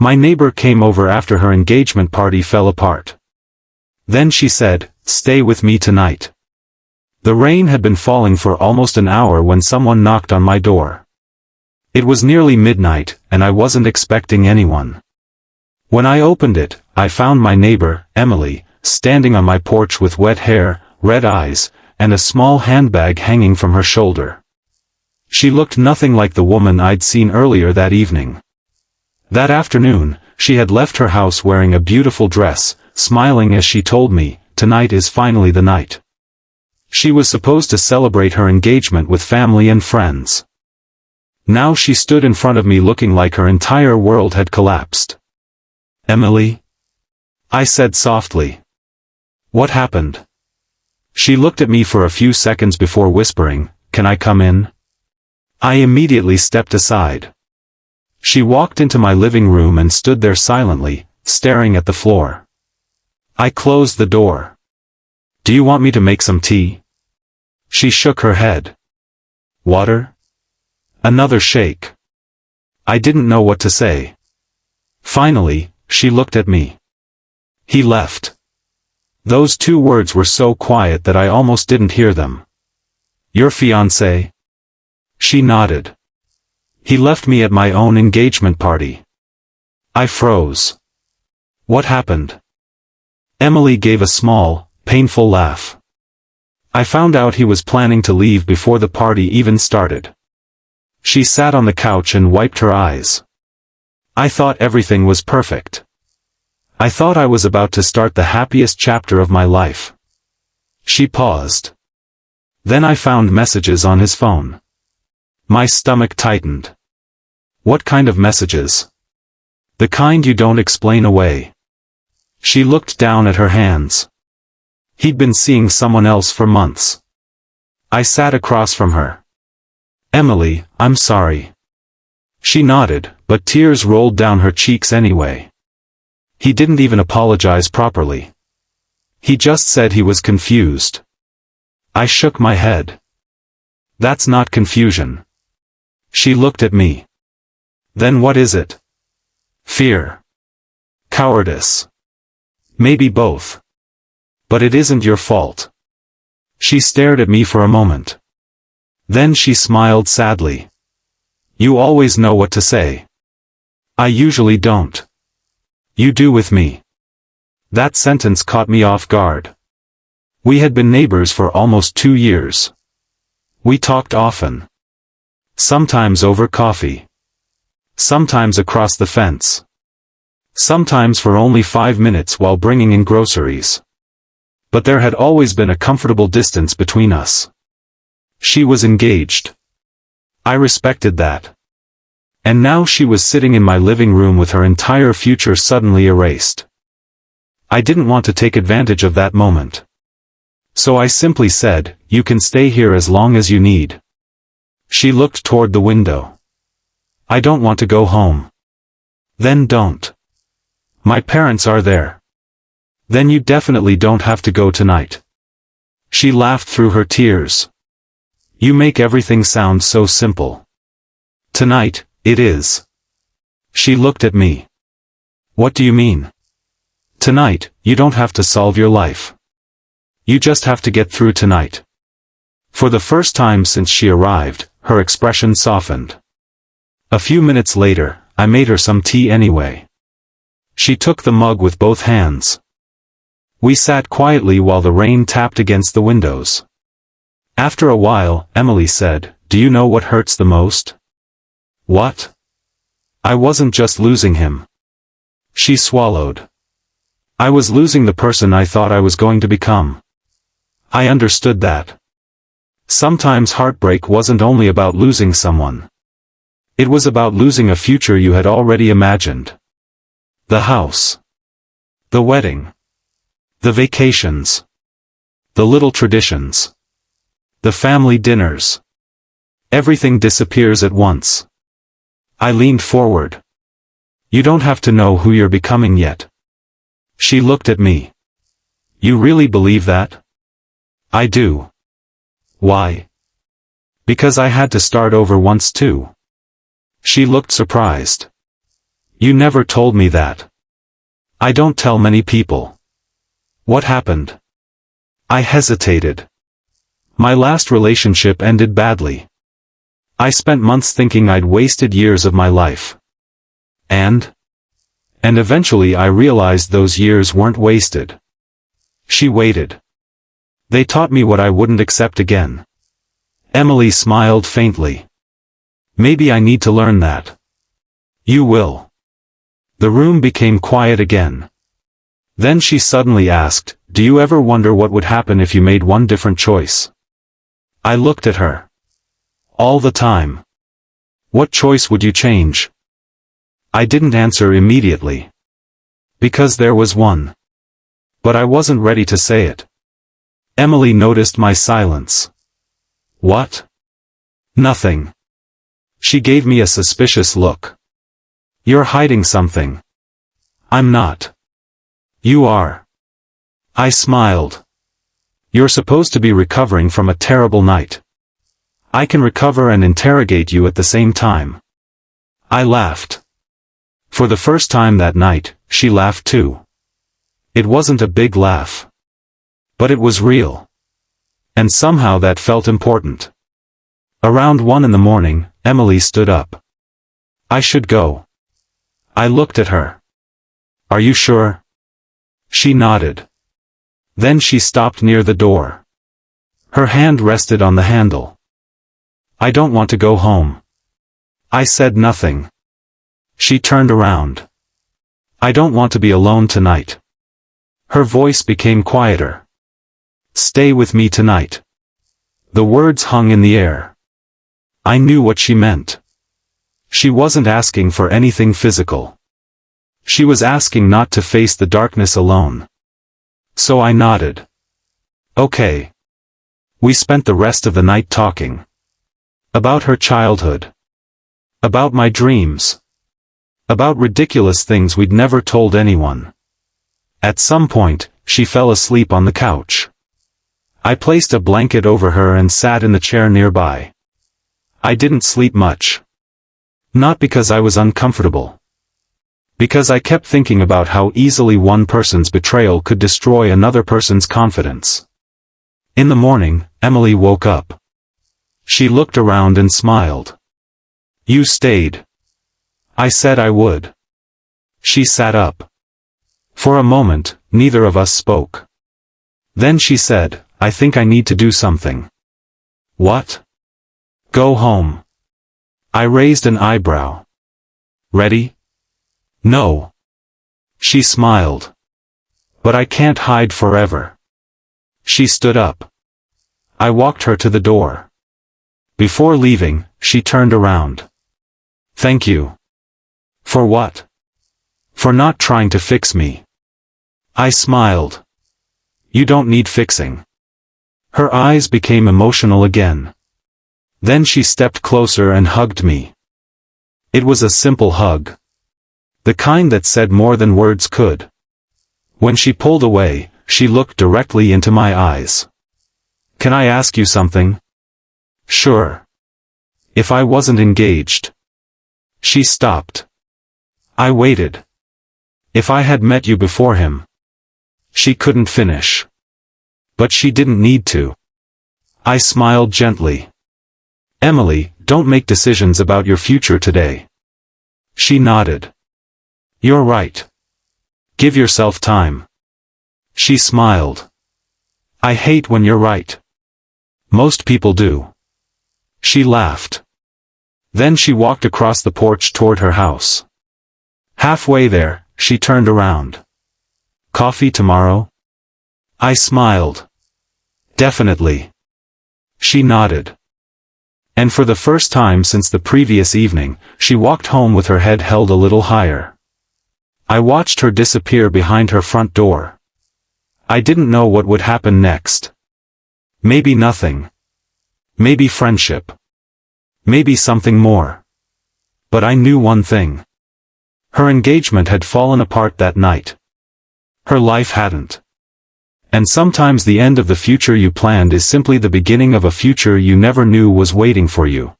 My neighbor came over after her engagement party fell apart. Then she said, "Stay with me tonight." The rain had been falling for almost an hour when someone knocked on my door. It was nearly midnight, and I wasn't expecting anyone. When I opened it, I found my neighbor, Emily, standing on my porch with wet hair, red eyes, and a small handbag hanging from her shoulder. She looked nothing like the woman I'd seen earlier that evening. That afternoon, she had left her house wearing a beautiful dress, smiling as she told me, "Tonight is finally the night." She was supposed to celebrate her engagement with family and friends. Now she stood in front of me looking like her entire world had collapsed. "Emily?" I said softly. "What happened?" She looked at me for a few seconds before whispering, "Can I come in?" I immediately stepped aside. She walked into my living room and stood there silently, staring at the floor. I closed the door. "Do you want me to make some tea?" She shook her head. "Water?" Another shake. I didn't know what to say. Finally, she looked at me. "He left." Those two words were so quiet that I almost didn't hear them. "Your fiancé?" She nodded. "He left me at my own engagement party." I froze. "What happened?" Emily gave a small, painful laugh. "I found out he was planning to leave before the party even started." She sat on the couch and wiped her eyes. "I thought everything was perfect. I thought I was about to start the happiest chapter of my life." She paused. "Then I found messages on his phone." My stomach tightened. "What kind of messages?" "The kind you don't explain away." She looked down at her hands. He'd been seeing someone else for months. I sat across from her. "Emily, I'm sorry." She nodded, but tears rolled down her cheeks anyway. "He didn't even apologize properly. He just said he was confused." I shook my head. "That's not confusion." She looked at me. "Then what is it?" "Fear. Cowardice. Maybe both. But it isn't your fault." She stared at me for a moment. Then she smiled sadly. "You always know what to say." "I usually don't." "You do with me." That sentence caught me off guard. We had been neighbors for almost 2 years. We talked often. Sometimes over coffee. Sometimes across the fence. Sometimes for only 5 minutes while bringing in groceries. But there had always been a comfortable distance between us. She was engaged. I respected that. And now she was sitting in my living room with her entire future suddenly erased. I didn't want to take advantage of that moment. So I simply said, "You can stay here as long as you need." She looked toward the window. "I don't want to go home." "Then don't. My parents are there." "Then you definitely don't have to go tonight." She laughed through her tears. "You make everything sound so simple." "Tonight, it is." She looked at me. "What do you mean?" "Tonight, you don't have to solve your life. You just have to get through tonight." For the first time since she arrived, her expression softened. A few minutes later, I made her some tea anyway. She took the mug with both hands. We sat quietly while the rain tapped against the windows. After a while, Emily said, "Do you know what hurts the most?" "What?" "I wasn't just losing him." She swallowed. "I was losing the person I thought I was going to become." I understood that. Sometimes heartbreak wasn't only about losing someone. It was about losing a future you had already imagined. The house. The wedding. The vacations. The little traditions. The family dinners. Everything disappears at once. I leaned forward. "You don't have to know who you're becoming yet." She looked at me. "You really believe that?" "I do." "Why?" "Because I had to start over once too." She looked surprised. You never told me that. I don't tell many people. What happened? I hesitated. My last relationship ended badly. I spent months thinking I'd wasted years of my life. And eventually I realized those years weren't wasted. She waited. They taught me what I wouldn't accept again. Emily smiled faintly. Maybe I need to learn that. You will. The room became quiet again. Then she suddenly asked, "Do you ever wonder what would happen if you made one different choice?" I looked at her. All the time. What choice would you change? I didn't answer immediately. Because there was one. But I wasn't ready to say it. Emily noticed my silence. What? Nothing. She gave me a suspicious look. You're hiding something. I'm not. You are. I smiled. You're supposed to be recovering from a terrible night. I can recover and interrogate you at the same time. I laughed. For the first time that night, she laughed too. It wasn't a big laugh. But it was real. And somehow that felt important. Around 1 in the morning, Emily stood up. I should go. I looked at her. Are you sure? She nodded. Then she stopped near the door. Her hand rested on the handle. I don't want to go home. I said nothing. She turned around. I don't want to be alone tonight. Her voice became quieter. Stay with me tonight. The words hung in the air. I knew what she meant. She wasn't asking for anything physical. She was asking not to face the darkness alone. So I nodded. Okay. We spent the rest of the night talking. About her childhood. About my dreams. About ridiculous things we'd never told anyone. At some point, she fell asleep on the couch. I placed a blanket over her and sat in the chair nearby. I didn't sleep much. Not because I was uncomfortable. Because I kept thinking about how easily one person's betrayal could destroy another person's confidence. In the morning, Emily woke up. She looked around and smiled. You stayed. I said I would. She sat up. For a moment, neither of us spoke. Then she said, I think I need to do something. What? Go home. I raised an eyebrow. Ready? No. She smiled. But I can't hide forever. She stood up. I walked her to the door. Before leaving, she turned around. Thank you. For what? For not trying to fix me. I smiled. You don't need fixing. Her eyes became emotional again. Then she stepped closer and hugged me. It was a simple hug. The kind that said more than words could. When she pulled away, she looked directly into my eyes. Can I ask you something? Sure. If I wasn't engaged. She stopped. I waited. If I had met you before him. She couldn't finish. But she didn't need to. I smiled gently. Emily, don't make decisions about your future today. She nodded. You're right. Give yourself time. She smiled. I hate when you're right. Most people do. She laughed. Then she walked across the porch toward her house. Halfway there, she turned around. Coffee tomorrow? I smiled. Definitely. She nodded. And for the first time since the previous evening, she walked home with her head held a little higher. I watched her disappear behind her front door. I didn't know what would happen next. Maybe nothing. Maybe friendship. Maybe something more. But I knew one thing. Her engagement had fallen apart that night. Her life hadn't. And sometimes the end of the future you planned is simply the beginning of a future you never knew was waiting for you.